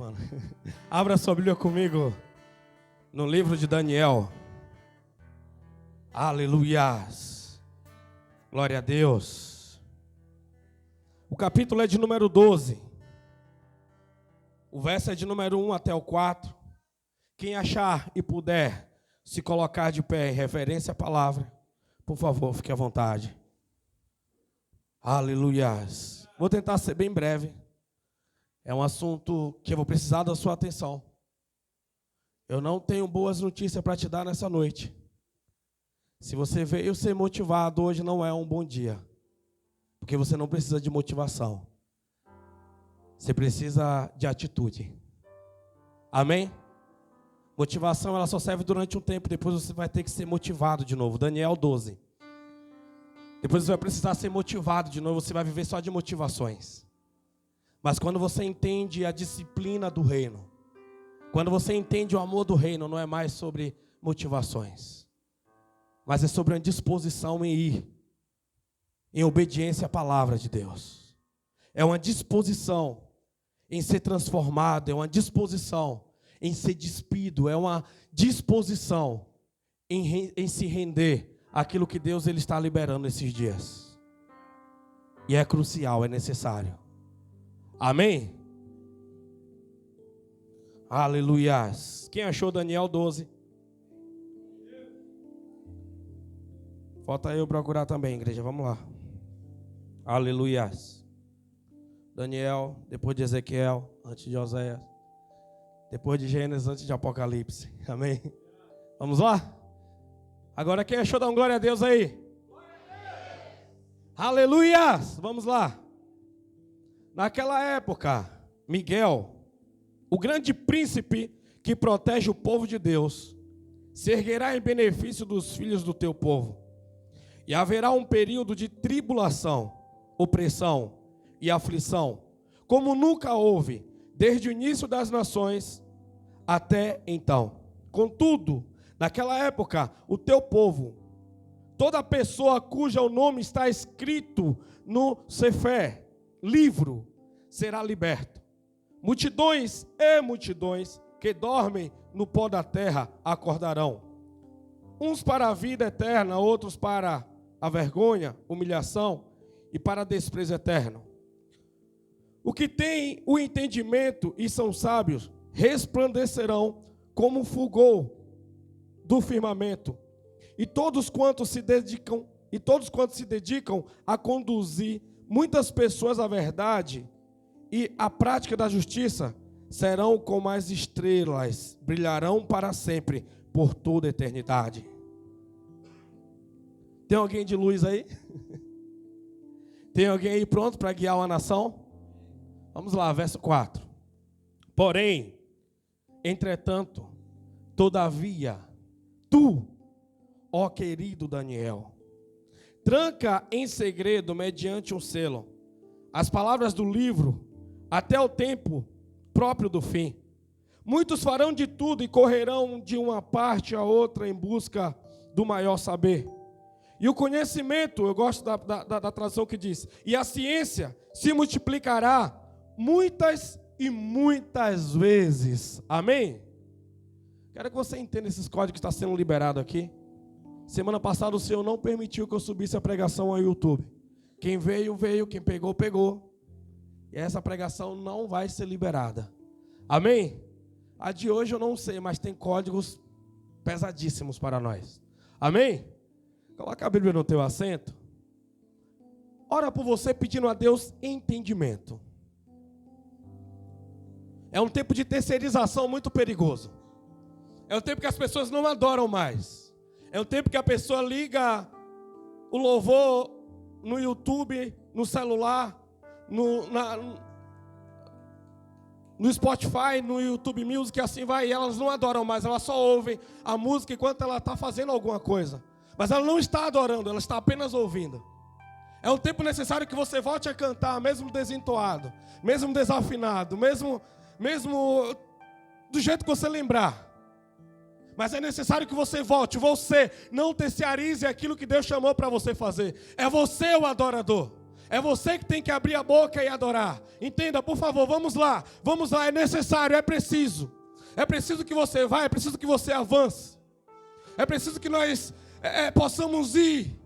mano. Abra sua Bíblia comigo no livro de Daniel. Aleluias. Glória a Deus. O capítulo é de número 12. O verso é de número 1 até o 4. Quem achar e puder se colocar de pé em referência à palavra, por favor, fique à vontade. Aleluias. Vou tentar ser bem breve. É um assunto que eu vou precisar da sua atenção. Eu não tenho boas notícias para te dar nessa noite. Se você veio ser motivado, hoje não é um bom dia. Porque você não precisa de motivação. Você precisa de atitude. Amém? Motivação, ela só serve durante um tempo. Depois você vai ter que ser motivado de novo. Daniel 12. Depois você vai precisar ser motivado de novo. Você vai viver só de motivações. Mas quando você entende a disciplina do reino, quando você entende o amor do reino, não é mais sobre motivações, mas é sobre uma disposição em ir, em obediência à palavra de Deus. É uma disposição em ser transformado, é uma disposição em ser despido, é uma disposição em se render àquilo que Deus ele está liberando esses dias. E é crucial, é necessário. Amém? Aleluias. Quem achou Daniel 12? Falta eu procurar também, igreja. Vamos lá. Aleluias. Daniel, depois de Ezequiel, antes de Oséias. Depois de Gênesis, antes de Apocalipse. Amém? Vamos lá? Agora quem achou, dá um glória a Deus aí. Aleluias. Vamos lá. Naquela época, Miguel, o grande príncipe que protege o povo de Deus, se erguerá em benefício dos filhos do teu povo. E haverá um período de tribulação, opressão e aflição, como nunca houve, desde o início das nações até então. Contudo, naquela época, o teu povo, toda pessoa cujo nome está escrito no Sefer, livro, será liberto. Multidões e multidões que dormem no pó da terra acordarão. Uns para a vida eterna, outros para a vergonha, humilhação e para desprezo eterno. O que tem o entendimento e são sábios resplandecerão como um fulgor do firmamento. E todos quantos se dedicam a conduzir muitas pessoas à verdade e à prática da justiça serão como as estrelas, brilharão para sempre, por toda a eternidade. Tem alguém de luz aí? Tem alguém aí pronto para guiar uma nação? Vamos lá, verso 4. Porém, entretanto, todavia, tu, ó querido Daniel, tranca em segredo, mediante um selo, as palavras do livro, até o tempo próprio do fim. Muitos farão de tudo e correrão de uma parte a outra em busca do maior saber. E o conhecimento, eu gosto da tradução que diz, e a ciência se multiplicará muitas e muitas vezes. Amém? Quero que você entenda esses códigos que estão sendo liberados aqui. Semana passada o Senhor não permitiu que eu subisse a pregação ao YouTube. Quem veio, veio. Quem pegou, pegou. E essa pregação não vai ser liberada. Amém? A de hoje eu não sei, mas tem códigos pesadíssimos para nós. Amém? Coloca a Bíblia no teu assento. Ora por você pedindo a Deus entendimento. É um tempo de terceirização muito perigoso. É um tempo que as pessoas não adoram mais. É um tempo que a pessoa liga o louvor no YouTube, no celular, no Spotify, no YouTube Music, assim vai. E elas não adoram mais, elas só ouvem a música enquanto ela está fazendo alguma coisa. Mas ela não está adorando, ela está apenas ouvindo. É um tempo necessário que você volte a cantar, mesmo desentoado, mesmo desafinado, mesmo do jeito que você lembrar. Mas é necessário que você volte. Você não terciarize aquilo que Deus chamou para você fazer. É você o adorador. É você que tem que abrir a boca e adorar. Entenda, por favor, vamos lá. Vamos lá, é necessário, é preciso. É preciso que você vá, é preciso que você avance. É preciso que nós possamos ir.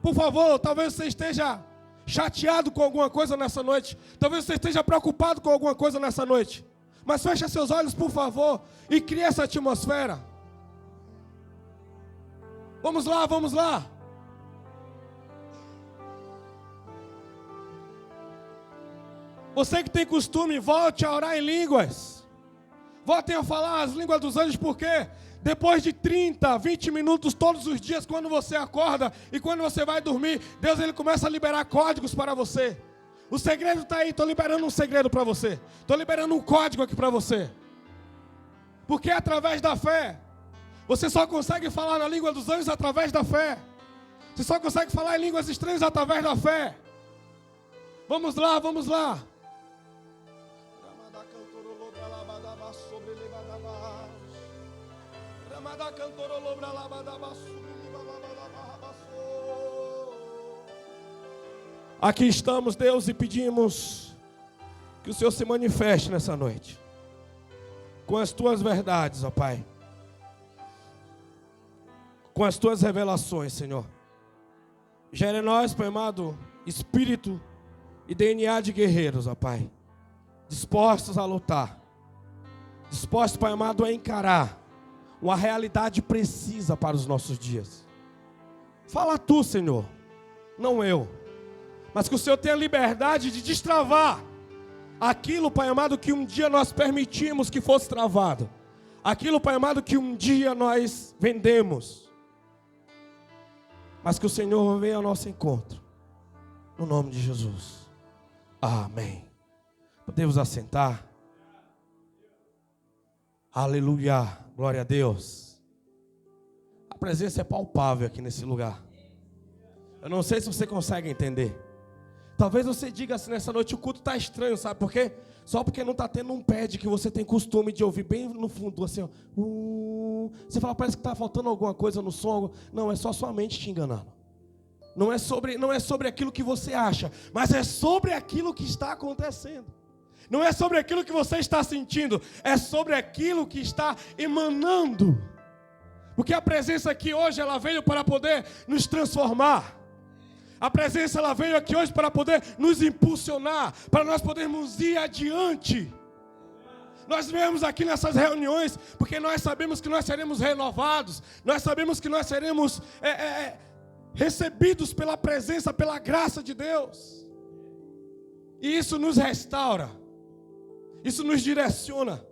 Por favor, talvez você esteja chateado com alguma coisa nessa noite. Talvez você esteja preocupado com alguma coisa nessa noite. Mas feche seus olhos, por favor, e crie essa atmosfera. Vamos lá, vamos lá. Você que tem costume, volte a orar em línguas. Voltem a falar as línguas dos anjos, porque depois de 30, 20 minutos todos os dias, quando você acorda e quando você vai dormir, Deus ele começa a liberar códigos para você. O segredo está aí, estou liberando um segredo para você. Estou liberando um código aqui para você. Porque através da fé, você só consegue falar na língua dos anjos através da fé. Você só consegue falar em línguas estranhas através da fé. Vamos lá, vamos lá. Aqui estamos, Deus, e pedimos que o Senhor se manifeste nessa noite com as tuas verdades, ó Pai, com as tuas revelações, Senhor. Gere em nós, Pai amado, espírito e DNA de guerreiros, ó Pai, dispostos a lutar, dispostos, Pai amado, a encarar uma realidade precisa para os nossos dias. Fala tu, Senhor, não eu, mas que o Senhor tenha liberdade de destravar aquilo, Pai amado, que um dia nós permitimos que fosse travado, aquilo, Pai amado, que um dia nós vendemos, mas que o Senhor venha ao nosso encontro, no nome de Jesus, amém. Podemos assentar? Aleluia, glória a Deus. A presença é palpável aqui nesse lugar. Eu não sei se você consegue entender. Talvez você diga assim nessa noite, o culto está estranho, sabe por quê? Só porque não está tendo um pad que você tem costume de ouvir bem no fundo, assim, ó. Você fala, parece que está faltando alguma coisa no som. Não, é só sua mente te enganando. Não é sobre aquilo que você acha, mas é sobre aquilo que está acontecendo. Não é sobre aquilo que você está sentindo, é sobre aquilo que está emanando. Porque a presença aqui hoje, ela veio para poder nos transformar. A presença, ela veio aqui hoje para poder nos impulsionar, para nós podermos ir adiante. Nós viemos aqui nessas reuniões porque nós sabemos que nós seremos renovados, nós sabemos que nós seremos recebidos pela presença, pela graça de Deus. E isso nos restaura, isso nos direciona,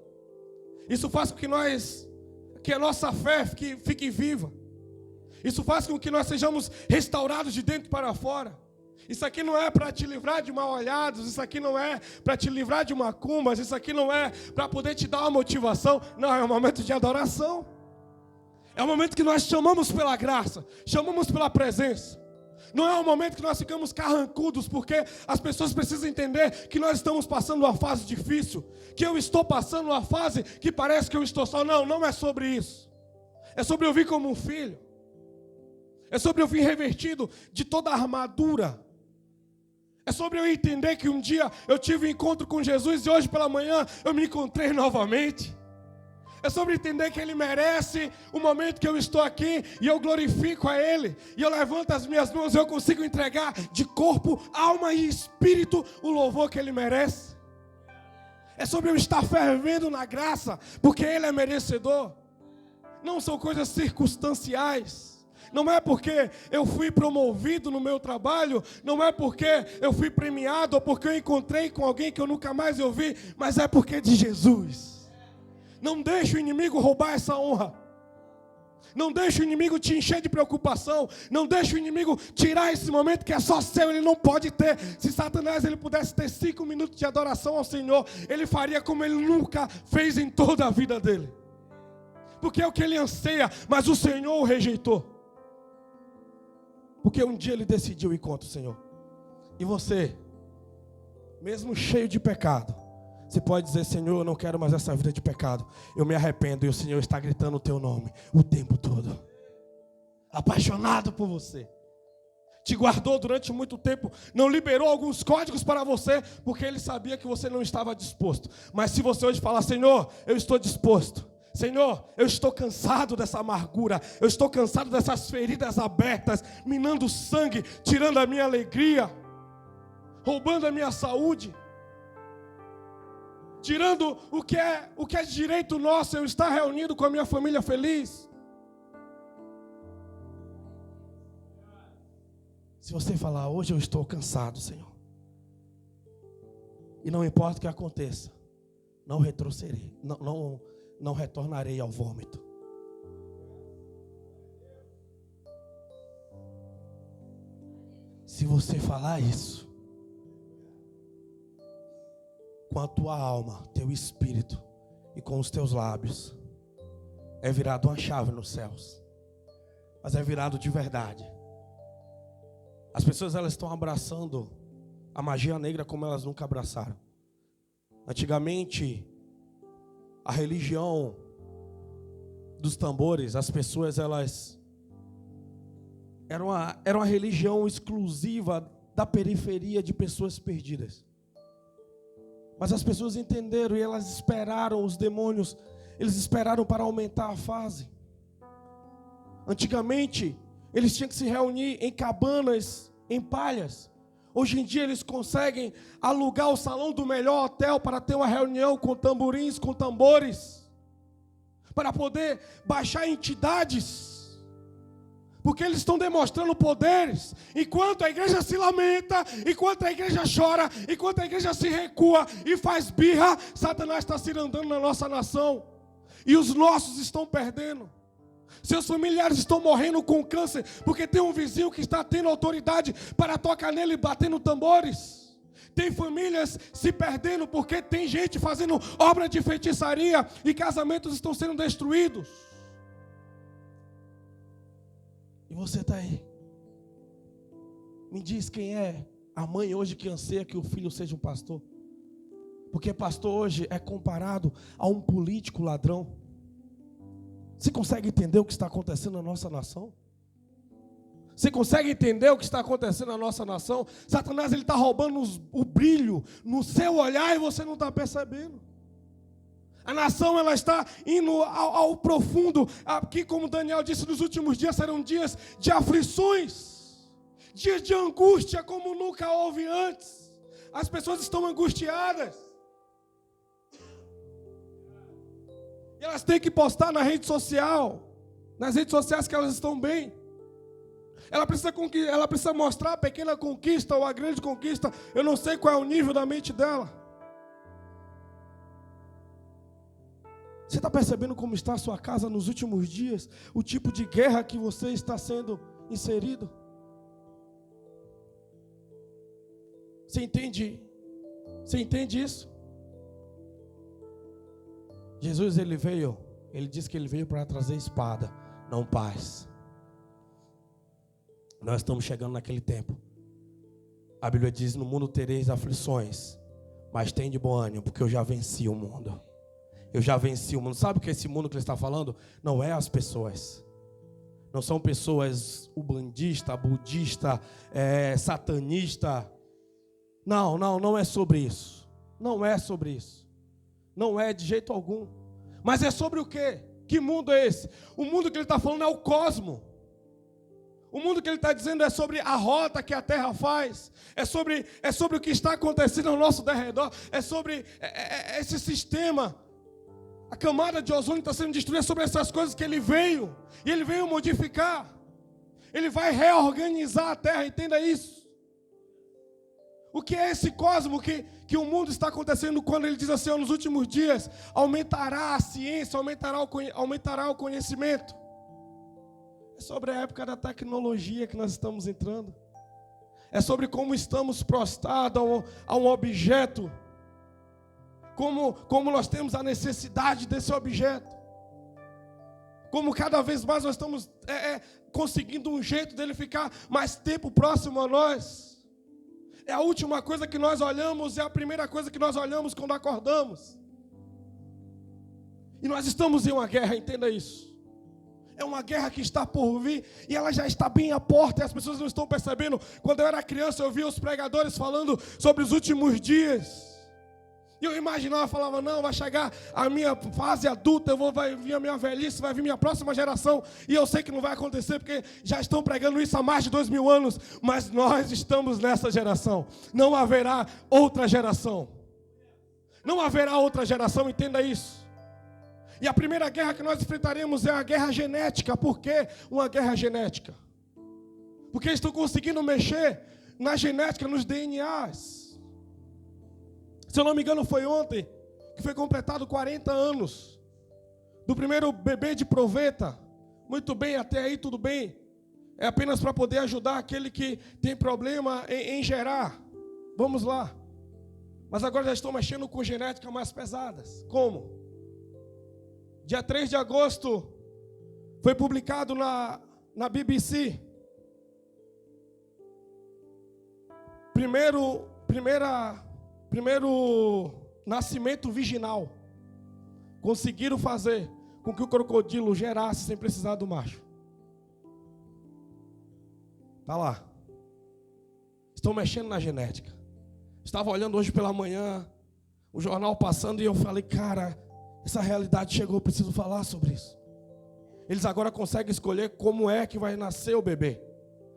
isso faz com que a nossa fé fique viva. Isso faz com que nós sejamos restaurados de dentro para fora. Isso aqui não é para te livrar de mal-olhados, isso aqui não é para te livrar de macumbas, isso aqui não é para poder te dar uma motivação. Não, é um momento de adoração. É um momento que nós chamamos pela graça, chamamos pela presença. Não é um momento que nós ficamos carrancudos, porque as pessoas precisam entender que nós estamos passando uma fase difícil, que eu estou passando uma fase que parece que eu estou só. Não, não é sobre isso. É sobre eu vir como um filho. É sobre eu vir revertido de toda a armadura. É sobre eu entender que um dia eu tive um encontro com Jesus e hoje pela manhã eu me encontrei novamente. É sobre entender que Ele merece o momento que eu estou aqui e eu glorifico a Ele. E eu levanto as minhas mãos e eu consigo entregar de corpo, alma e espírito o louvor que Ele merece. É sobre eu estar fervendo na graça, porque Ele é merecedor. Não são coisas circunstanciais. Não é porque eu fui promovido no meu trabalho, não é porque eu fui premiado ou porque eu encontrei com alguém que eu nunca mais ouvi, mas é porque é de Jesus. Não deixe o inimigo roubar essa honra. Não deixe o inimigo te encher de preocupação. Não deixe o inimigo tirar esse momento que é só seu, ele não pode ter. Se Satanás ele pudesse ter 5 minutos de adoração ao Senhor, ele faria como ele nunca fez em toda a vida dele. Porque é o que ele anseia, mas o Senhor o rejeitou. Porque um dia ele decidiu ir contra o Senhor. E você, mesmo cheio de pecado, você pode dizer, Senhor, eu não quero mais essa vida de pecado. Eu me arrependo e o Senhor está gritando o teu nome o tempo todo. Apaixonado por você. te guardou durante muito tempo, não liberou alguns códigos para você, porque Ele sabia que você não estava disposto. Mas se você hoje falar, Senhor, eu estou disposto. Senhor, eu estou cansado dessa amargura, eu estou cansado dessas feridas abertas, minando sangue, tirando a minha alegria, roubando a minha saúde, tirando o que é de direito nosso, eu estar reunido com a minha família feliz. Se você falar, hoje eu estou cansado, Senhor, e não importa o que aconteça, não retrocederei, não retornarei ao vômito. Se você falar isso, com a tua alma, teu espírito e com os teus lábios, é virado uma chave nos céus, mas é virado de verdade. As pessoas, elas estão abraçando a magia negra como elas nunca abraçaram. Antigamente, a religião dos tambores, as pessoas, elas era uma religião exclusiva da periferia de pessoas perdidas. Mas as pessoas entenderam e elas esperaram, os demônios, eles esperaram para aumentar a fase. Antigamente, eles tinham que se reunir em cabanas, em palhas. Hoje em dia eles conseguem alugar o salão do melhor hotel para ter uma reunião com tamborins, com tambores, para poder baixar entidades, porque eles estão demonstrando poderes. Enquanto a igreja se lamenta, enquanto a igreja chora, enquanto a igreja se recua e faz birra, Satanás está se andando na nossa nação, e os nossos estão perdendo. Seus familiares estão morrendo com câncer, porque tem um vizinho que está tendo autoridade para tocar nele e batendo tambores. Tem famílias se perdendo, porque tem gente fazendo obra de feitiçaria e casamentos estão sendo destruídos. E você está aí. Me diz quem é a mãe hoje que anseia que o filho seja um pastor. Porque pastor hoje é comparado a um político ladrão. Você consegue entender o que está acontecendo na nossa nação? Você consegue entender o que está acontecendo na nossa nação? Satanás, ele está roubando o brilho no seu olhar e você não está percebendo. A nação, ela está indo ao profundo. Aqui, como Daniel disse, nos últimos dias serão dias de aflições, dias de angústia como nunca houve antes. As pessoas estão angustiadas. E elas têm que postar na rede social, nas redes sociais, que elas estão bem. Ela precisa mostrar a pequena conquista ou a grande conquista. Eu não sei qual é o nível da mente dela. Você está percebendo como está a sua casa nos últimos dias? O tipo de guerra que você está sendo inserido? Você entende? Você entende isso? Jesus, ele disse que ele veio para trazer espada, não paz. Nós estamos chegando naquele tempo. A Bíblia diz, no mundo tereis aflições, mas tem de bom ânimo, porque eu já venci o mundo. Eu já venci o mundo. Sabe o que esse mundo que ele está falando? Não é as pessoas. Não são pessoas ubandista, budista, satanista. Não é sobre isso. Não é sobre isso. Não é de jeito algum. Mas é sobre o quê? Que mundo é esse? O mundo que ele está falando é o cosmo. O mundo que ele está dizendo é sobre a rota que a terra faz. É sobre o que está acontecendo ao nosso derredor. É sobre esse sistema. A camada de ozônio está sendo destruída, sobre essas coisas que ele veio. E ele veio modificar. Ele vai reorganizar a terra, entenda isso. O que é esse cosmo que o mundo está acontecendo quando ele diz assim, nos últimos dias, aumentará a ciência, aumentará o conhecimento. É sobre a época da tecnologia que nós estamos entrando. É sobre como estamos prostrados a um objeto. Como nós temos a necessidade desse objeto. Como cada vez mais nós estamos conseguindo um jeito dele ficar mais tempo próximo a nós. É a última coisa que nós olhamos, é a primeira coisa que nós olhamos quando acordamos. E nós estamos em uma guerra, entenda isso. É uma guerra que está por vir e ela já está bem à porta e as pessoas não estão percebendo. Quando eu era criança, eu via os pregadores falando sobre os últimos dias. E eu imaginava, falava, não, vai chegar a minha fase adulta, vai vir a minha velhice, vai vir minha próxima geração. E eu sei que não vai acontecer, porque já estão pregando isso há mais de 2000 anos. Mas nós estamos nessa geração. Não haverá outra geração. Não haverá outra geração, entenda isso. E a primeira guerra que nós enfrentaremos é a guerra genética. Por que uma guerra genética? Porque eles estão conseguindo mexer na genética, nos DNAs. Se eu não me engano, foi ontem que foi completado 40 anos do primeiro bebê de proveta. Muito bem, até aí tudo bem. É apenas para poder ajudar aquele que tem problema em gerar. Vamos lá. Mas agora já estão mexendo com genética mais pesadas. Como? Dia 3 de agosto foi publicado na BBC. Primeiro nascimento virginal. Conseguiram fazer com que o crocodilo gerasse sem precisar do macho. Está lá. Estão mexendo na genética. Estava olhando hoje pela manhã o jornal passando e eu falei, cara, essa realidade chegou, eu preciso falar sobre isso. Eles agora conseguem escolher como é que vai nascer o bebê.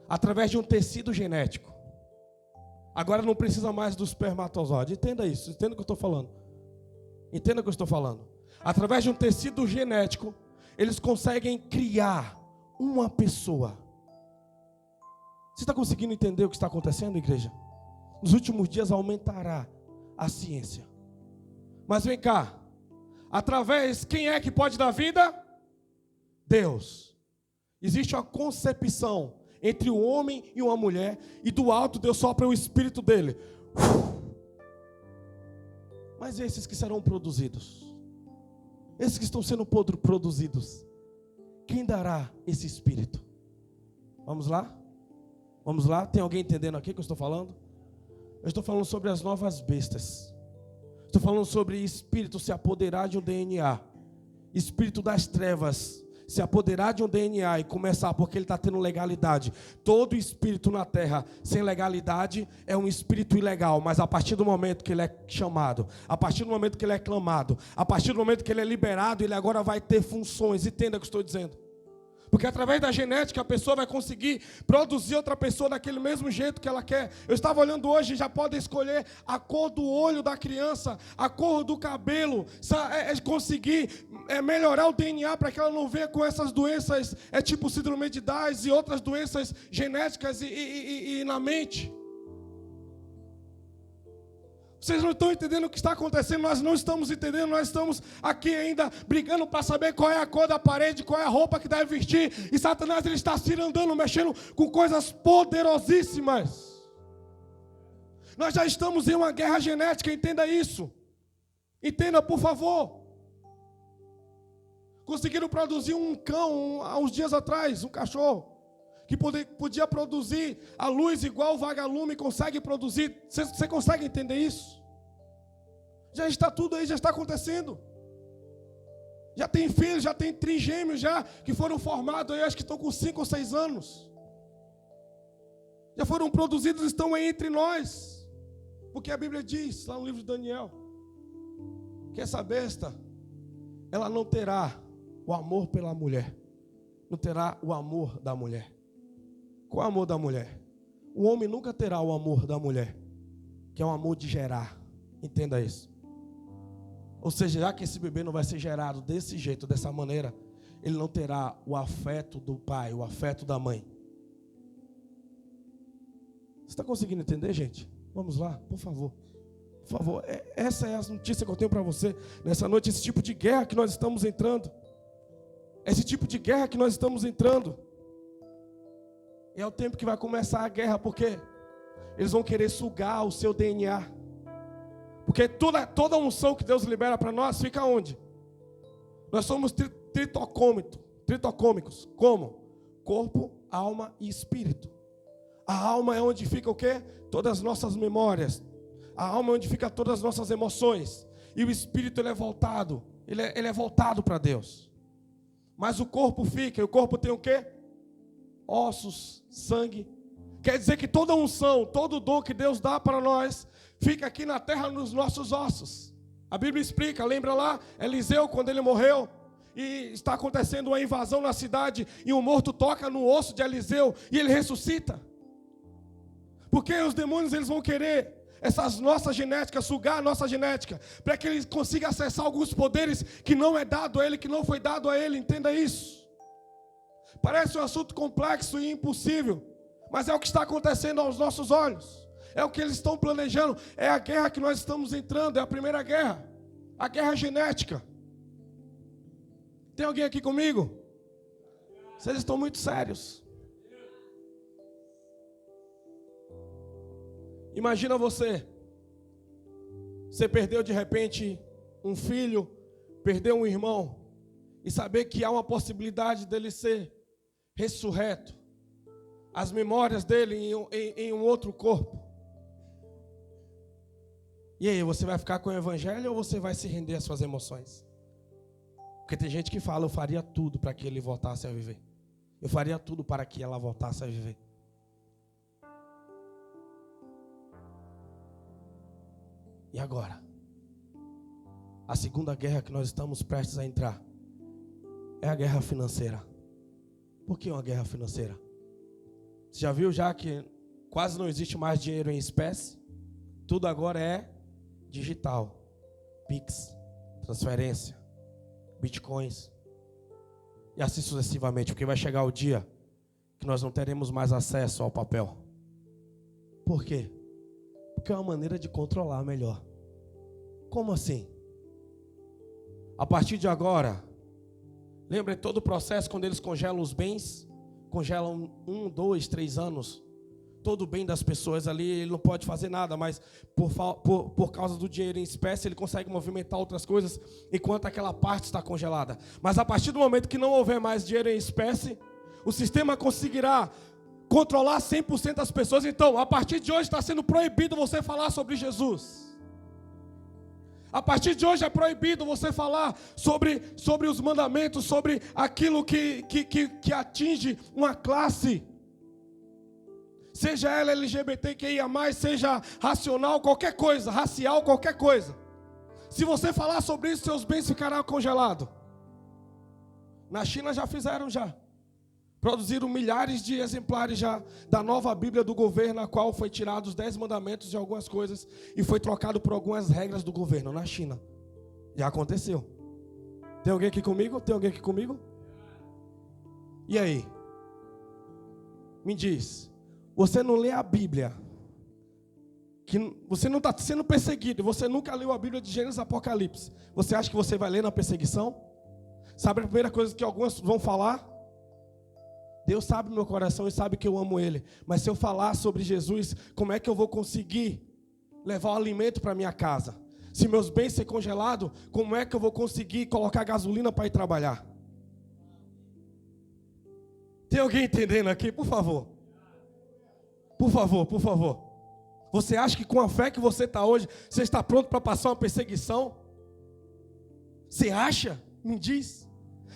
Através de um tecido genético. Agora não precisa mais do espermatozoide. Entenda isso, entenda o que eu estou falando. Entenda o que eu estou falando. Através de um tecido genético, eles conseguem criar uma pessoa. Você está conseguindo entender o que está acontecendo, igreja? Nos últimos dias aumentará a ciência. Mas vem cá. Através, quem é que pode dar vida? Deus. Existe uma concepção entre o homem e uma mulher, e do alto Deus sopra o espírito dele. Mas esses que serão produzidos, esses que estão sendo produzidos, quem dará esse espírito? Vamos lá? Vamos lá? Tem alguém entendendo aqui o que eu estou falando? Eu estou falando sobre as novas bestas. Estou falando sobre espírito se apoderar de um DNA, espírito das trevas se apoderar de um DNA e começar, porque ele está tendo legalidade. Todo espírito na terra sem legalidade é um espírito ilegal, mas a partir do momento que ele é chamado, a partir do momento que ele é clamado, a partir do momento que ele é liberado, ele agora vai ter funções. Entenda o que eu estou dizendo. Porque através da genética a pessoa vai conseguir produzir outra pessoa daquele mesmo jeito que ela quer. Eu estava olhando hoje, já podem escolher a cor do olho da criança, a cor do cabelo, conseguir melhorar o DNA para que ela não venha com essas doenças, tipo síndrome de Down e outras doenças genéticas e na mente. Vocês não estão entendendo o que está acontecendo, nós não estamos entendendo, nós estamos aqui ainda brigando para saber qual é a cor da parede, qual é a roupa que deve vestir, e Satanás ele está se andando, mexendo com coisas poderosíssimas. Nós já estamos em uma guerra genética, entenda isso. Entenda, por favor. Conseguiram produzir um cão há uns dias atrás, um cachorro, que podia produzir a luz igual o vagalume consegue produzir. Você consegue entender isso? Já está tudo aí, já está acontecendo. Já tem filhos, já tem trigêmeos já que foram formados aí, acho que estão com 5 ou 6 anos. Já foram produzidos, estão aí entre nós. Porque a Bíblia diz, lá no livro de Daniel, que essa besta, ela não terá o amor pela mulher. Não terá o amor da mulher. Qual é o amor da mulher? O homem nunca terá o amor da mulher, que é o amor de gerar. Entenda isso. Ou seja, já que esse bebê não vai ser gerado desse jeito, dessa maneira, ele não terá o afeto do pai, o afeto da mãe. Você está conseguindo entender, gente? Vamos lá, por favor. Por favor, essa é a notícia que eu tenho para você nessa noite, esse tipo de guerra que nós estamos entrando. Esse tipo de guerra que nós estamos entrando. É o tempo que vai começar a guerra, porque eles vão querer sugar o seu DNA. Porque toda a unção que Deus libera para nós fica onde? Nós somos tritocômicos. Como? Corpo, alma e espírito. A alma é onde fica o quê? Todas as nossas memórias. A alma é onde fica todas as nossas emoções. E o espírito ele é voltado. Ele é voltado para Deus. mas o corpo fica. E o corpo tem o quê? Ossos, sangue. Quer dizer que toda unção, todo dom que Deus dá para nós, fica aqui na terra nos nossos ossos. A Bíblia explica, lembra lá, Eliseu quando ele morreu, e está acontecendo uma invasão na cidade, e um morto toca no osso de Eliseu, e ele ressuscita. Porque os demônios eles vão querer essas nossas genéticas, sugar a nossa genética, para que ele consiga acessar alguns poderes que não é dado a ele, que não foi dado a ele, entenda isso. Parece um assunto complexo e impossível, mas é o que está acontecendo aos nossos olhos, é o que eles estão planejando, é a guerra que nós estamos entrando, é a primeira guerra, a guerra genética. Tem alguém aqui comigo? Vocês estão muito sérios. Imagina você perdeu de repente um filho, perdeu um irmão, e saber que há uma possibilidade dele ser ressurreto, as memórias dele em um outro corpo. E aí, você vai ficar com o evangelho ou você vai se render às suas emoções? Porque tem gente que fala, eu faria tudo para que ele voltasse a viver. Eu faria tudo para que ela voltasse a viver. E agora? A segunda guerra que nós estamos prestes a entrar é a guerra financeira. Por que uma guerra financeira? Você já viu que quase não existe mais dinheiro em espécie? Tudo agora é digital. Pix, transferência, bitcoins. E assim sucessivamente, porque vai chegar o dia que nós não teremos mais acesso ao papel. Por quê? Porque é uma maneira de controlar melhor. Como assim? A partir de agora, lembrem todo o processo quando eles congelam os bens, congelam 1, 2, 3 anos, todo o bem das pessoas ali, ele não pode fazer nada, mas por causa do dinheiro em espécie, ele consegue movimentar outras coisas, enquanto aquela parte está congelada. Mas a partir do momento que não houver mais dinheiro em espécie, o sistema conseguirá controlar 100% das pessoas. Então, a partir de hoje está sendo proibido você falar sobre Jesus. A partir de hoje é proibido você falar sobre os mandamentos, sobre aquilo que atinge uma classe. Seja ela LGBTQIA+, seja racional, qualquer coisa, racial, qualquer coisa. Se você falar sobre isso, seus bens ficarão congelados. Na China já fizeram já. Produziram milhares de exemplares já da nova Bíblia do governo, na qual foi tirado os 10 mandamentos de algumas coisas e foi trocado por algumas regras do governo na China. Já aconteceu. Tem alguém aqui comigo? Tem alguém aqui comigo? E aí? Me diz, você não lê a Bíblia, que você não está sendo perseguido, você nunca leu a Bíblia de Gênesis e Apocalipse. Você acha que você vai ler na perseguição? Sabe a primeira coisa que algumas vão falar? Deus sabe meu coração e sabe que eu amo Ele. Mas se eu falar sobre Jesus, como é que eu vou conseguir levar o alimento para minha casa? Se meus bens serem congelados, como é que eu vou conseguir colocar gasolina para ir trabalhar? Tem alguém entendendo aqui? Por favor. Por favor, por favor. Você acha que com a fé que você está hoje, você está pronto para passar uma perseguição? Você acha? Me diz.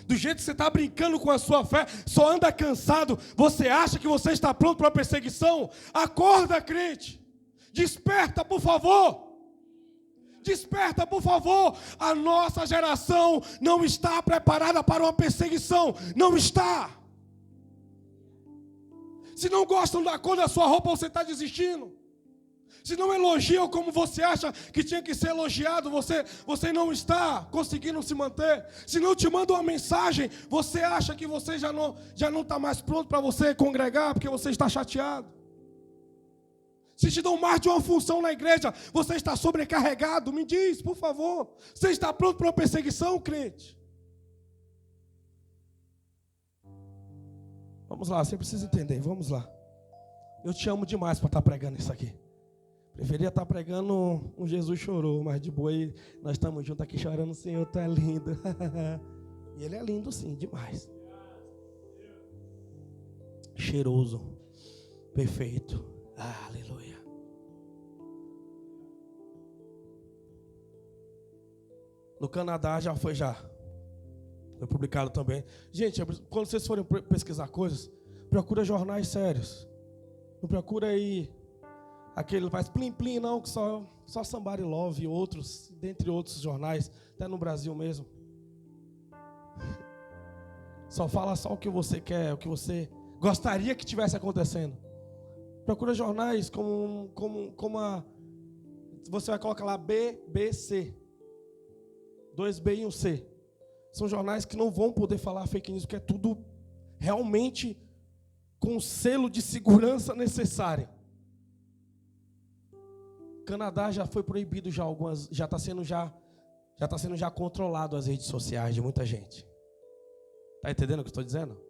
Do jeito que você está brincando com a sua fé, só anda cansado, você acha que você está pronto para a perseguição? Acorda, crente. Desperta, por favor. Desperta, por favor. A nossa geração não está preparada para uma perseguição. Não está. Se não gostam da cor da sua roupa, você está desistindo. Se não elogiam como você acha que tinha que ser elogiado, você não está conseguindo se manter. Se não te mandam uma mensagem, você acha que você já não está mais pronto para você congregar, porque você está chateado. Se te dão mais de uma função na igreja, você está sobrecarregado. Me diz, por favor, você está pronto para uma perseguição, crente? Vamos lá, você precisa entender, vamos lá. Eu te amo demais para estar pregando isso aqui. Preferia estar pregando um Jesus chorou, mas de boa aí, nós estamos juntos aqui chorando, Senhor, tu é lindo. E Ele é lindo sim, demais. Cheiroso, perfeito, aleluia. No Canadá já foi já. Foi publicado também. Gente, quando vocês forem pesquisar coisas, procura jornais sérios. Não procura aí aquele faz plim-plim, não, que só Somebody Love e outros, dentre outros jornais, até no Brasil mesmo. Só fala só o que você quer, o que você gostaria que tivesse acontecendo. Procura jornais como a... Você vai colocar lá BBC. 2B e 1C. São jornais que não vão poder falar fake news, porque é tudo realmente com o selo de segurança necessário. Canadá já foi proibido já algumas, já está sendo já controlado as redes sociais de muita gente. Está entendendo o que eu estou dizendo?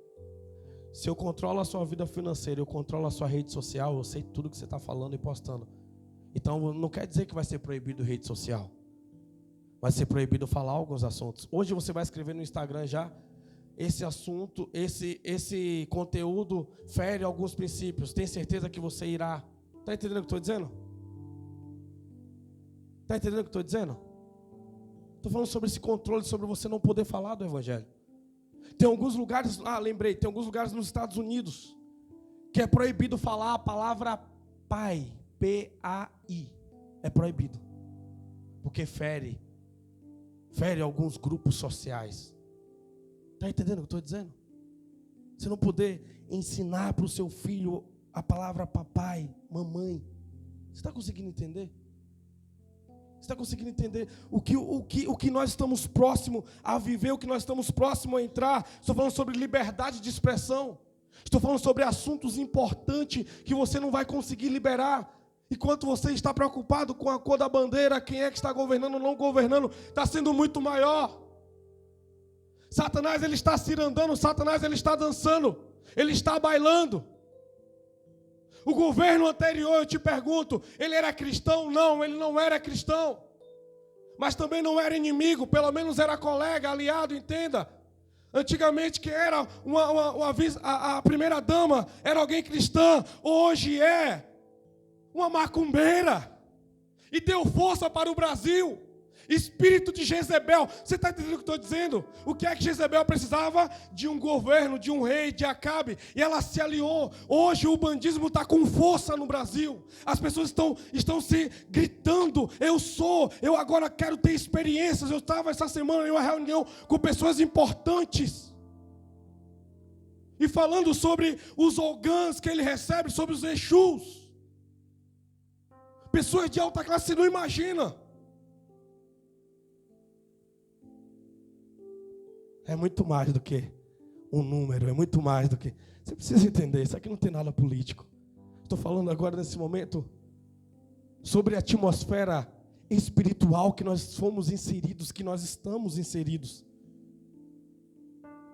Se eu controlo a sua vida financeira, eu controlo a sua rede social, eu sei tudo que você está falando e postando. Então não quer dizer que vai ser proibido rede social. Vai ser proibido falar alguns assuntos. Hoje você vai escrever no Instagram já, esse assunto, esse conteúdo fere alguns princípios. Tem certeza que você irá... Está entendendo o que eu estou dizendo? Está entendendo o que eu estou dizendo? Estou falando sobre esse controle, sobre você não poder falar do Evangelho. Tem alguns lugares, lembrei, tem alguns lugares nos Estados Unidos que é proibido falar a palavra pai, P-A-I. É proibido. Porque fere alguns grupos sociais. Está entendendo o que eu estou dizendo? Você não poder ensinar para o seu filho a palavra papai, mamãe. Você está conseguindo entender? Você está conseguindo entender o que nós estamos próximos a viver, o que nós estamos próximos a entrar? Estou falando sobre liberdade de expressão. Estou falando sobre assuntos importantes que você não vai conseguir liberar. Enquanto você está preocupado com a cor da bandeira, quem é que está governando ou não governando, está sendo muito maior. Satanás, ele está cirandando, Satanás, ele está dançando, ele está bailando. O governo anterior, eu te pergunto, ele era cristão? Não, ele não era cristão. Mas também não era inimigo, pelo menos era colega, aliado, entenda. Antigamente quem era a primeira dama era alguém cristã, hoje é uma macumbeira. E deu força para o Brasil. Espírito de Jezebel. Você está entendendo o que eu estou dizendo? O que é que Jezebel precisava? De um governo, de um rei, de Acabe. E ela se aliou. Hoje o bandismo está com força no Brasil. As pessoas estão se gritando. Eu agora quero ter experiências. Eu estava essa semana em uma reunião com pessoas importantes. E falando sobre os ogãs que ele recebe, sobre os Exus. Pessoas de alta classe, você não imagina. É muito mais do que um número, é muito mais do que... Você precisa entender, isso aqui não tem nada político. Estou falando agora nesse momento sobre a atmosfera espiritual que nós fomos inseridos, que nós estamos inseridos.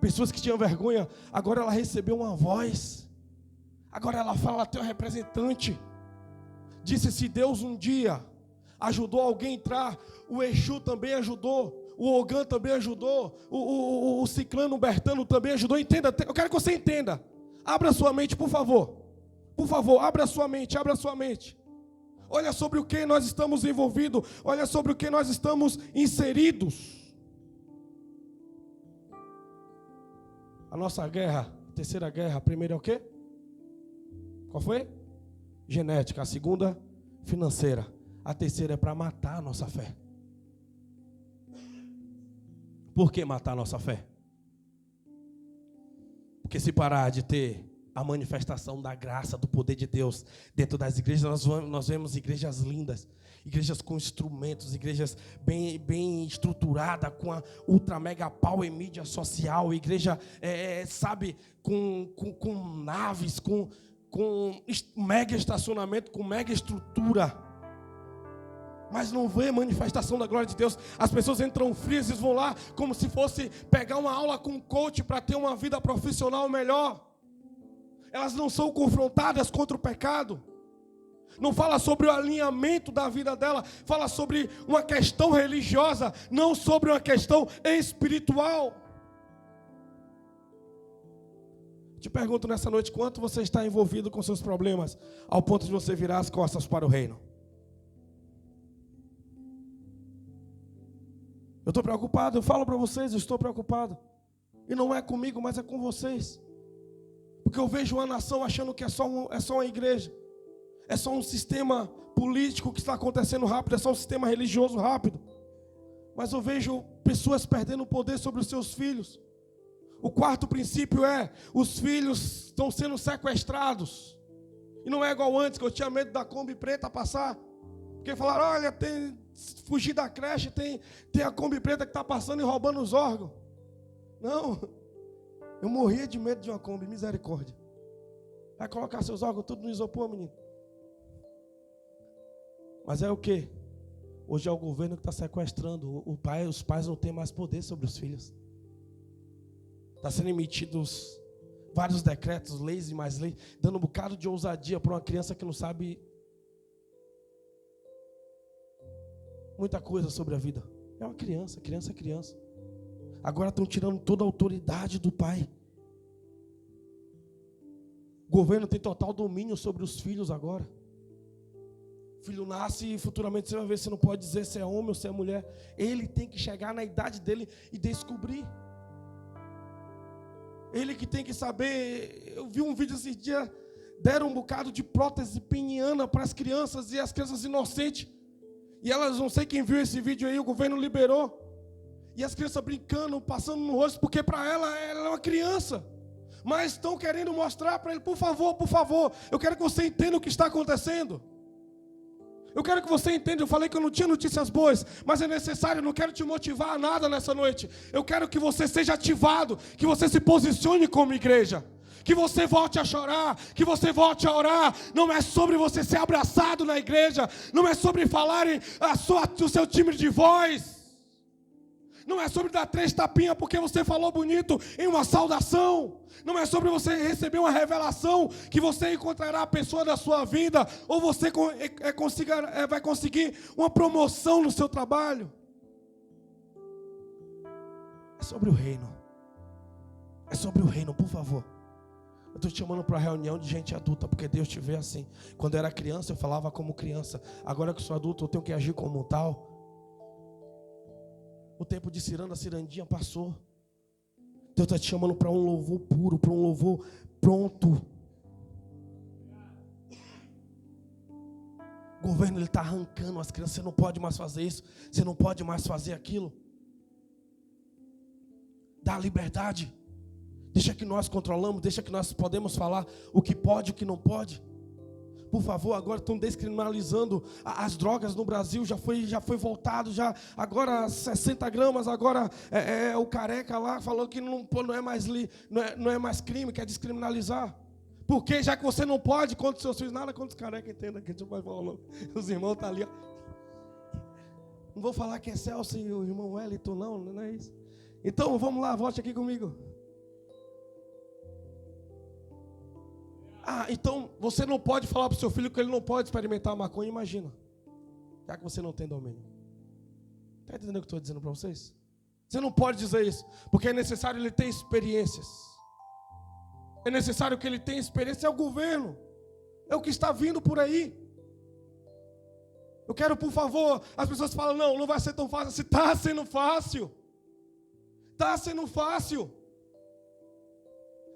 Pessoas que tinham vergonha, agora ela recebeu uma voz. Agora ela fala, teu representante. Disse, se Deus um dia ajudou alguém a entrar, o Exu também ajudou. O Ogã também ajudou, o Ciclano, o Bertano também ajudou. Entenda, eu quero que você entenda. Abra sua mente, por favor. Por favor, abra sua mente, abra sua mente. Olha sobre o que nós estamos envolvidos. Olha sobre o que nós estamos inseridos. A nossa guerra, a terceira guerra, a primeira é o quê? Qual foi? Genética. A segunda, financeira. A terceira é para matar a nossa fé. Por que matar a nossa fé? Porque se parar de ter a manifestação da graça, do poder de Deus dentro das igrejas, nós vemos igrejas lindas, igrejas com instrumentos, igrejas bem estruturadas, com a ultra mega power mídia social, igreja, com naves, com mega estacionamento, com mega estrutura. Mas não vê manifestação da glória de Deus. As pessoas entram frias e vão lá como se fosse pegar uma aula com um coach para ter uma vida profissional melhor. Elas não são confrontadas contra o pecado. Não fala sobre o alinhamento da vida dela. Fala sobre uma questão religiosa, não sobre uma questão espiritual. Te pergunto nessa noite, quanto você está envolvido com seus problemas, ao ponto de você virar as costas para o reino? Eu estou preocupado, eu falo para vocês, eu estou preocupado. E não é comigo, mas é com vocês. Porque eu vejo uma nação achando que é só uma igreja. É só um sistema político que está acontecendo rápido. É só um sistema religioso rápido. Mas eu vejo pessoas perdendo o poder sobre os seus filhos. O quarto princípio é: os filhos estão sendo sequestrados. E não é igual antes, que eu tinha medo da Kombi preta passar. Porque falaram: olha, fugir da creche, tem a Kombi preta que está passando e roubando os órgãos. Não, eu morria de medo de uma Kombi, misericórdia. Vai colocar seus órgãos tudo no isopor, menino. Mas é o quê? Hoje é o governo que está sequestrando. Os pais não têm mais poder sobre os filhos. Está sendo emitidos vários decretos, leis e mais leis, dando um bocado de ousadia para uma criança que não sabe muita coisa sobre a vida. É uma criança, criança é criança. Agora estão tirando toda a autoridade do pai. O governo tem total domínio sobre os filhos agora. O filho nasce e futuramente você vai ver se não pode dizer se é homem ou se é mulher. Ele tem que chegar na idade dele e descobrir. Ele que tem que saber. Eu vi um vídeo esses dias, deram um bocado de prótese peniana para as crianças, e as crianças inocentes. E elas, não sei quem viu esse vídeo aí, o governo liberou. E as crianças brincando, passando no rosto, porque para ela é uma criança. Mas estão querendo mostrar para ele: por favor, eu quero que você entenda o que está acontecendo. Eu quero que você entenda. Eu falei que eu não tinha notícias boas, mas é necessário. Eu não quero te motivar a nada nessa noite. Eu quero que você seja ativado, que você se posicione como igreja, que você volte a chorar, que você volte a orar. Não é sobre você ser abraçado na igreja, não é sobre falarem o seu timbre de voz, não é sobre dar 3 tapinhas porque você falou bonito em uma saudação. Não é sobre você receber uma revelação que você encontrará a pessoa da sua vida, ou você vai conseguir uma promoção no seu trabalho. É sobre o reino. É sobre o reino, por favor. Eu estou te chamando para uma reunião de gente adulta, porque Deus te vê assim. Quando eu era criança, eu falava como criança. Agora que eu sou adulto, eu tenho que agir como tal. O tempo de ciranda, cirandinha passou. Deus está te chamando para um louvor puro, para um louvor pronto. O governo está arrancando as crianças. Você não pode mais fazer isso, você não pode mais fazer aquilo. Dá liberdade. Deixa que nós controlamos, deixa que nós podemos falar o que pode e o que não pode. Por favor, agora estão descriminalizando as drogas no Brasil, já foi voltado, agora 60 gramas, agora o careca lá falou que não é mais crime, quer descriminalizar. Porque já que você não pode, contra os seus filhos, nada contra os carecas, entenda que a gente vai falar. Os irmãos estão ali. Ó. Não vou falar que é Celso e o irmão Wellington, não é isso. Então, vamos lá, volte aqui comigo. Então você não pode falar para o seu filho que ele não pode experimentar a maconha, imagina. Já que você não tem domínio. Está entendendo o que eu estou dizendo para vocês? Você não pode dizer isso, porque é necessário ele ter experiências. É necessário que ele tenha experiência, é o governo. É o que está vindo por aí. Eu quero, por favor, as pessoas falam: não vai ser tão fácil. Se está sendo fácil. Está sendo fácil.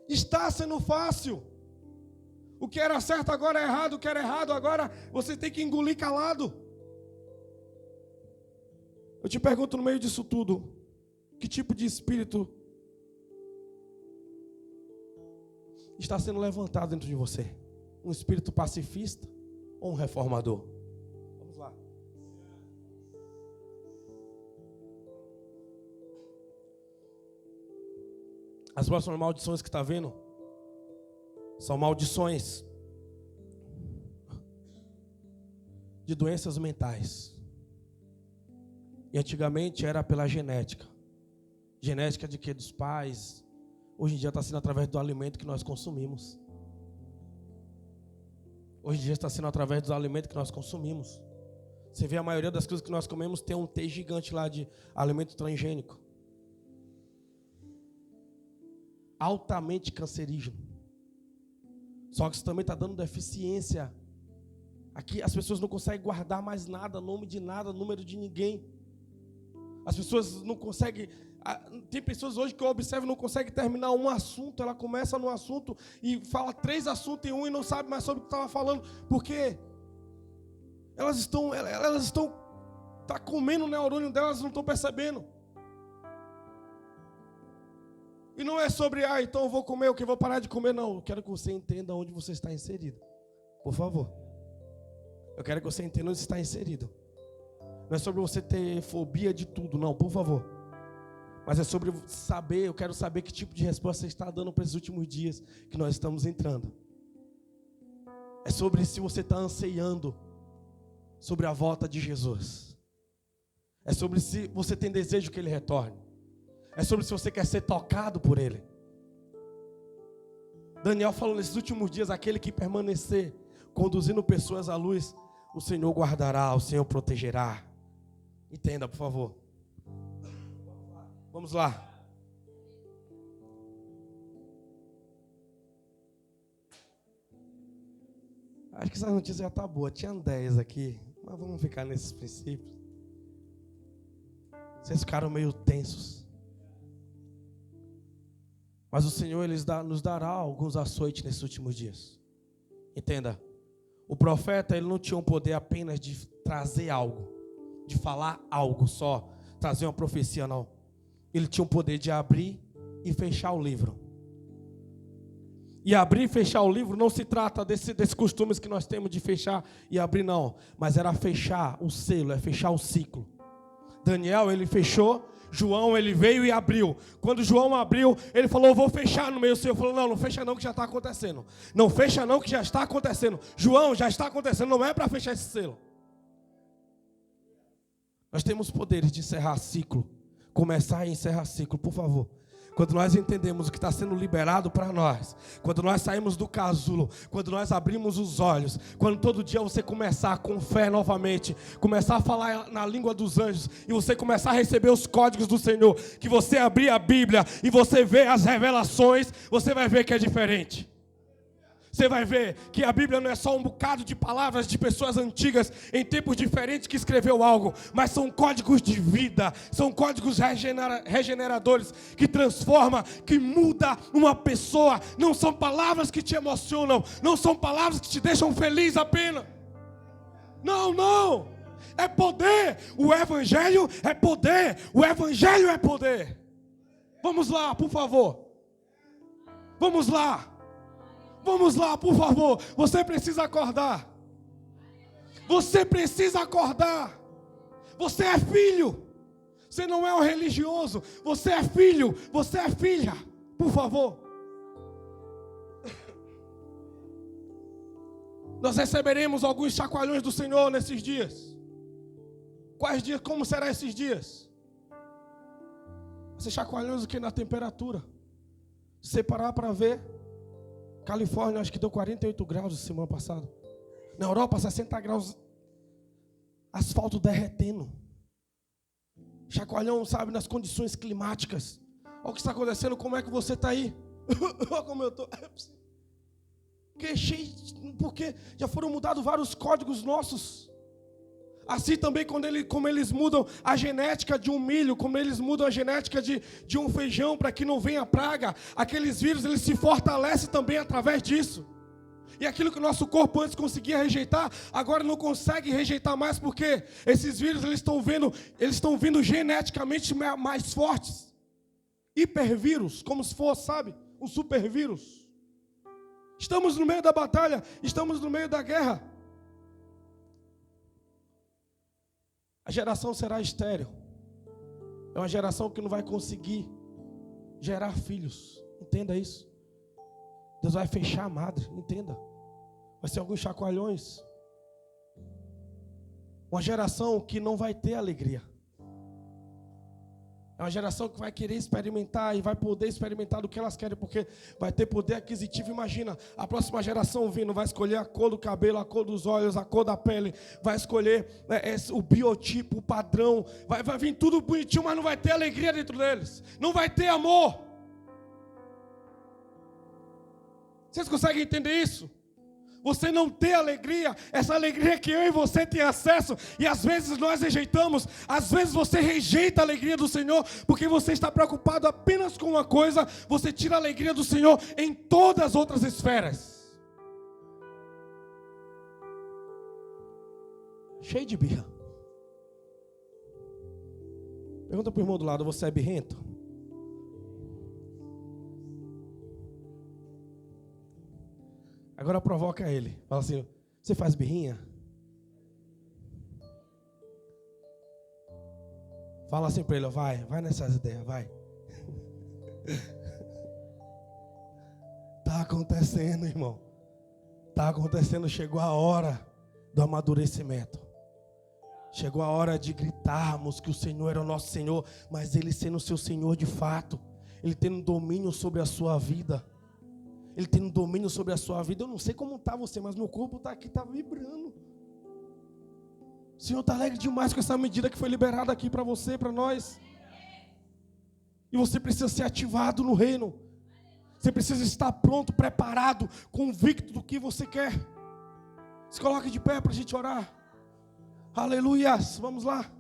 Está sendo fácil. O que era certo agora é errado, o que era errado agora você tem que engolir calado. Eu te pergunto, no meio disso tudo, que tipo de espírito está sendo levantado dentro de você? Um espírito pacifista ou um reformador? Vamos lá. As próximas maldições que está vendo são maldições de doenças mentais. E antigamente era pela genética. Genética de quê? Dos pais. Hoje em dia está sendo através do alimento que nós consumimos. Hoje em dia está sendo através dos alimentos que nós consumimos. Você vê a maioria das coisas que nós comemos tem um T gigante lá de alimento transgênico. Altamente cancerígeno. Só que isso também está dando deficiência. Aqui as pessoas não conseguem guardar mais nada, nome de nada, número de ninguém. As pessoas não conseguem... Tem pessoas hoje que eu observo não conseguem terminar um assunto. Ela começa num assunto e fala 3 assuntos em um e não sabe mais sobre o que estava falando. Por quê? Elas estão tá comendo o neurônio delas, não estão percebendo. E não é sobre, então eu vou comer o que eu vou parar de comer. Não, eu quero que você entenda onde você está inserido. Por favor. Eu quero que você entenda onde você está inserido. Não é sobre você ter fobia de tudo, não, por favor. Mas é sobre saber, eu quero saber que tipo de resposta você está dando para esses últimos dias que nós estamos entrando. É sobre se você está ansiando sobre a volta de Jesus. É sobre se você tem desejo que Ele retorne. É sobre se você quer ser tocado por Ele. Daniel falou nesses últimos dias, aquele que permanecer conduzindo pessoas à luz, o Senhor guardará, o Senhor protegerá. Entenda, por favor. Vamos lá. Acho que essa notícia já está boa. Tinha 10 aqui, mas vamos ficar nesses princípios. Vocês ficaram meio tensos. Mas o Senhor nos dará alguns açoites nesses últimos dias. Entenda. O profeta, ele não tinha o poder apenas de trazer algo, de falar algo só, trazer uma profecia, não. Ele tinha o poder de abrir e fechar o livro. E abrir e fechar o livro não se trata desses costumes que nós temos de fechar e abrir, não. Mas era fechar o selo, é fechar o ciclo. Daniel, ele fechou. João, ele veio e abriu. Quando João abriu, ele falou, eu vou fechar no meio. O Senhor falou, não fecha não que já está acontecendo. Não fecha não que já está acontecendo. João, já está acontecendo, não é para fechar esse selo. Nós temos poderes de encerrar ciclo. Começar e encerrar ciclo, por favor. Quando nós entendemos o que está sendo liberado para nós, quando nós saímos do casulo, quando nós abrimos os olhos, quando todo dia você começar com fé novamente, começar a falar na língua dos anjos, e você começar a receber os códigos do Senhor, que você abrir a Bíblia e você ver as revelações, você vai ver que é diferente. Você vai ver que a Bíblia não é só um bocado de palavras de pessoas antigas em tempos diferentes que escreveu algo, mas são códigos de vida, são códigos regeneradores que transforma, que muda uma pessoa. Não são palavras que te emocionam, não são palavras que te deixam feliz apenas. Não, é poder. O Evangelho é poder, o Evangelho é poder. Vamos lá, por favor. Vamos lá, por favor. Você precisa acordar. Você precisa acordar. Você é filho. Você não é um religioso. Você é filho. Você é filha. Por favor. Nós receberemos alguns chacoalhões do Senhor nesses dias. Quais dias? Como serão esses dias? Esses chacoalhões o que? Na temperatura. Se você parar para ver, Califórnia, acho que deu 48 graus semana passada. Na Europa, 60 graus. Asfalto derretendo. Chacoalhão, sabe, nas condições climáticas. Olha o que está acontecendo, como é que você está aí? Olha como eu estou. Porque já foram mudados vários códigos nossos. Assim também como eles mudam a genética de um milho, como eles mudam a genética de um feijão para que não venha praga, aqueles vírus eles se fortalecem também através disso. E aquilo que o nosso corpo antes conseguia rejeitar, agora não consegue rejeitar mais, porque esses vírus eles estão vindo geneticamente mais fortes. Hipervírus, como se fosse, sabe, um supervírus. Estamos no meio da batalha, estamos no meio da guerra. A geração será estéril. É uma geração que não vai conseguir gerar filhos. Entenda isso. Deus vai fechar a madre. Entenda. Vai ser alguns chacoalhões. Uma geração que não vai ter alegria. É uma geração que vai querer experimentar e vai poder experimentar do que elas querem, porque vai ter poder aquisitivo. Imagina, a próxima geração vindo vai escolher a cor do cabelo, a cor dos olhos, a cor da pele, vai escolher o biotipo, o padrão, vai vir tudo bonitinho, mas não vai ter alegria dentro deles, não vai ter amor. Vocês conseguem entender isso? você não ter alegria, essa alegria que eu e você tem acesso, e às vezes nós rejeitamos, às vezes você rejeita a alegria do Senhor, porque você está preocupado apenas com uma coisa, você tira a alegria do Senhor em todas as outras esferas. Cheio de birra. Pergunta para o irmão do lado, você é birrento? Agora provoca ele. Fala assim, você faz birrinha? Fala assim para ele, vai nessas ideias, vai. Tá acontecendo, irmão. Tá acontecendo, chegou a hora do amadurecimento. Chegou a hora de gritarmos que o Senhor era o nosso Senhor, mas Ele sendo o seu Senhor de fato. Ele tendo domínio sobre a sua vida. Ele tendo domínio sobre a sua vida. Eu não sei como está você, mas meu corpo está aqui, está vibrando. O Senhor está alegre demais com essa medida que foi liberada aqui para você, para nós. E você precisa ser ativado no reino. Você precisa estar pronto, preparado, convicto do que você quer. Se coloque de pé para a gente orar. Aleluias, vamos lá.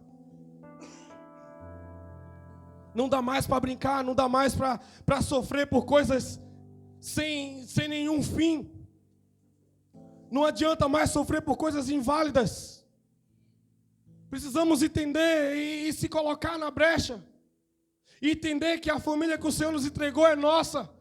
Não dá mais para brincar, não dá mais para sofrer por coisas sem nenhum fim. Não adianta mais sofrer por coisas inválidas. Precisamos entender e se colocar na brecha. E entender que a família que o Senhor nos entregou é nossa.